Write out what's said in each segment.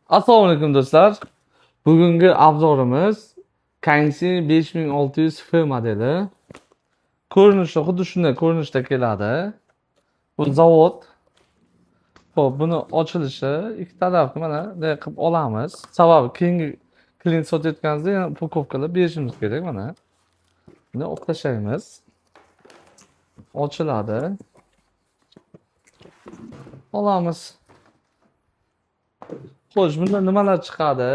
Assalomu alaykum do'stlar. Bugungi obzorimiz Kanxi 5600F modeli. Ko'rinishi xuddi shunday ko'rinishda keladi. Bu zavod. Xo'p, buni ochilishi ikki tarafni mana bunday qilib olamiz. Sababi keyingi klient sotayotganingizda yana upakovkalar berishimiz kerak mana. Buni o'qlashaymiz. Ochiladi. Olamiz. Xo'sh, bunda nimalar chiqadi?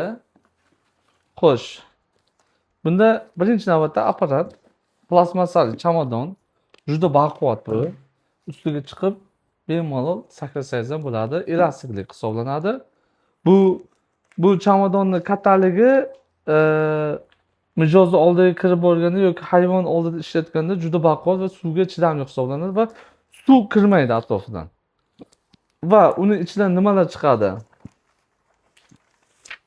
Xo'sh. Bunda birinchi navbatda apparat, plastmassali chamadon, juda baquvvat bu. Ustiga chiqib bemalol sakrasangiz ham bo'ladi, elastiklik hisoblanadi. Bu bu chamadonni kattaligi mijozni oldiga kirib borganda yoki hayvon oldida ishlatganda juda baquvvat va suvga chidamli hisoblanadi va suv kirmaydi atrofidan. Va uni ichidan nimalar chiqadi?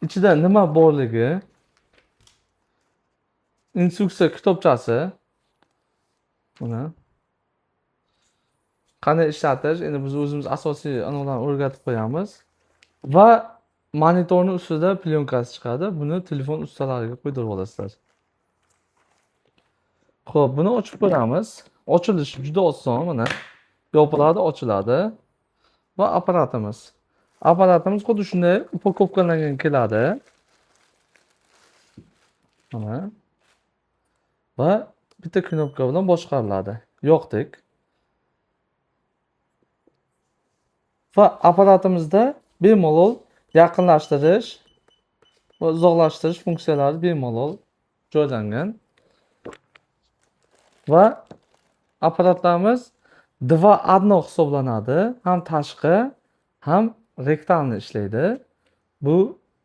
Ichida nima borligi, instruksiya kitobchasi, buni qanday ishlatish, endi biz o'zimiz asosiy anavlarni o'rgatib qo'yamiz va monitorning ustida plyonkasi chiqadi. Buni telefon ustalariga qo'ydirib olasizlar. Xo'p, buni ochib ko'ramiz. Ochilishi juda oson, mana yopiladi, ochiladi va apparatimiz. Apparatimiz xuddi shunday upakovkalangan keladi. Mana va bitta knopka bilan boshqariladi. Yoqdik. Va apparatimizda bemalol yaqinlashtirish va uzoqlashtirish funksiyalari bemalol joylangan. Va apparatlarimiz 2.1 hisoblanadi. Ham tashqi, ham rektalni ishlaydi. Bu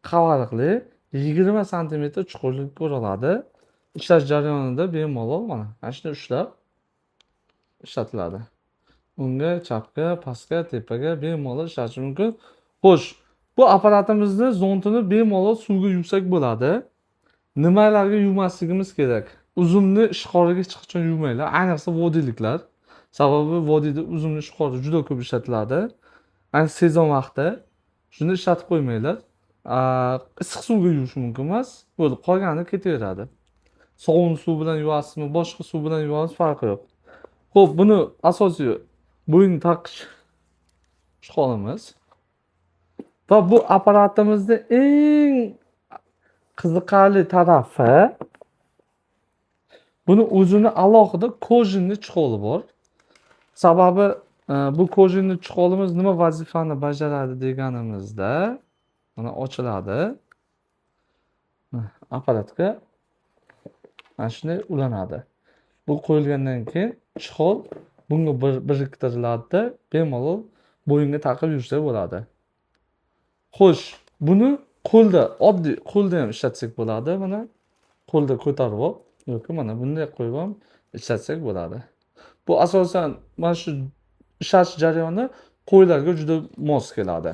qavariqli 20 sm chuqurlik ko'riladi. Ishlash jarayonida bemalol mana shuni ushlab ishlatiladi. Unga, chapga, pastga, tepaga bemalol ishlatish mumkin. Xo'sh, bu apparatimizni zontini bemalol suvga yuvsak bo'ladi. Nimalarga yuvmasligimiz kerak? Uzumni ishqoriga hech qachon yuvmanglar, ayniqsa vodiyliklar. Sababi vodiyda uzumni ishqori juda ko'p ishlatiladi. Ayniqsa sezon vaqti shuni ishlatib qo'ymanglar. Issiq suvga yuvish mumkin emas, bo'lib qolgani ketaveradi. Sovun suv bilan yuvasizmi, boshqa suv bilan yuvasiz farqi yo'q. Xo'p, buni asosiy bo'yinga taqish ishqolimiz. Va bu apparatimizda eng qiziqarli tarafi buni o'zini alohida kojinli chiqoli bor. Sababi bu kojinli chiqolimiz nima vazifani bajaradi deganimizda mana ochiladi. Apparatga mana shunday ulanadi. Bu qo'yilgandan keyin chiqol bunga biriktiriladi, bemalol bo'yinga taqib yursa bo'ladi. Xo'sh, buni qo'lda, oddiy qo'lda ham ishlatsak bo'ladi. Mana qo'lda ko'tarib olib yoki mana bunday qo'yib ham ishlatsak bo'ladi. Bu asosan mana shu ishlash jarayoni qo'ylarga juda mos keladi.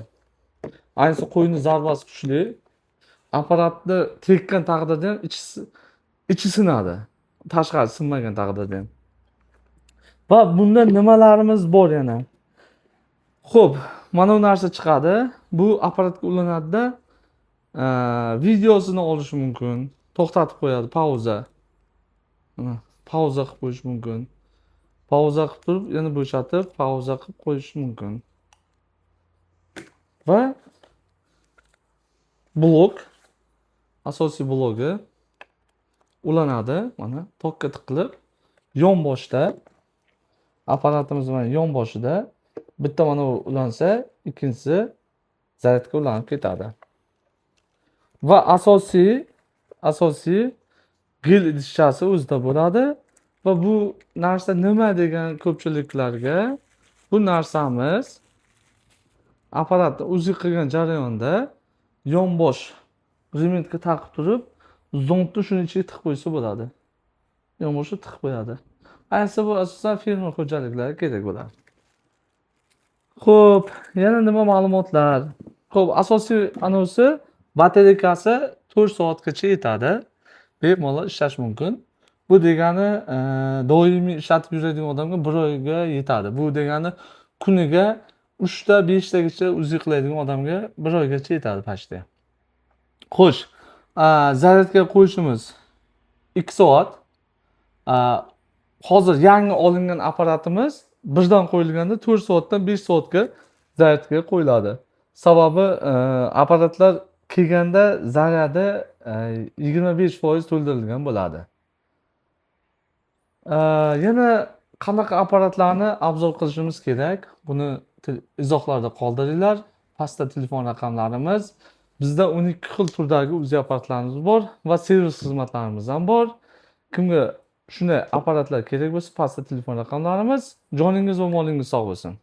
Ayniqsa qo'yning zarbasi kuchli, apparatni tekkan taqdirda ham ichi sinadi. Tashqari sinmagan taqdirda ham. Va bunda nimalarimiz bor yana? Xo'p, mana bu narsa chiqadi. Bu apparatga ulanadi-da, videosini olish mumkin. To'xtatib qo'yadi, pauza. Pauza qilib qo'yish mumkin. Pauza qilib turib, yana bo'shatib, pauza qilib qo'yish mumkin. Va blok, asosiy blogi ulanadi. Mana tokka tiqilib, yonboshda apparatimiz mana yonboshida bitta mana bu ulansa, ikkinchisi zaryadga ulanib ketadi. Va asosiy gel idishchasi o'zida bo'ladi. Va bu narsa nima degan ko'pchiliklarga, bu narsamiz apparatni o'zi qilgan jarayonda yonbosh rementga taqib turib, zontni shuning ichiga tiqib qo'ysa bo'ladi. Yonboshga tiqib qo'yadi. Ayniqsa bu asosan firma xo'jaliklariga kerak bo'ladi. Xo'p, yana nima ma'lumotlar? Xo'p, asosiy anosi batareykasi 4 soatgacha yetadi. Bemalol ishlash mumkin. Bu degani doimiy ishlatib yuradigan odamga 1 oyga yetadi. Bu degani kuniga 3 ta 5 tagacha uzi qiladigan odamga 1 oygacha yetadi почти. Xo'sh, zaryadga qo'yishimiz 2 soat. Hozir yangi olingan apparatimiz birdan qo'yilganda 4 soatdan 5 soatga zaryadga qo'yiladi. Sababi apparatlar kelganda zaryadi 25% to'ldirilgan bo'ladi. Yana qanaqa apparatlarni obzor qilishimiz kerak? Buni izohlarda qoldiringlar. Pastda telefon raqamlarimiz. Bizda 12 xil turdagi uzi apparatlarimiz bor va servis xizmatlarimiz ham bor. Kimga shunday apparatlar kerak bo'lsa, pastda telefon raqamlarimiz. Joningiz va molingiz sog' bo'lsin.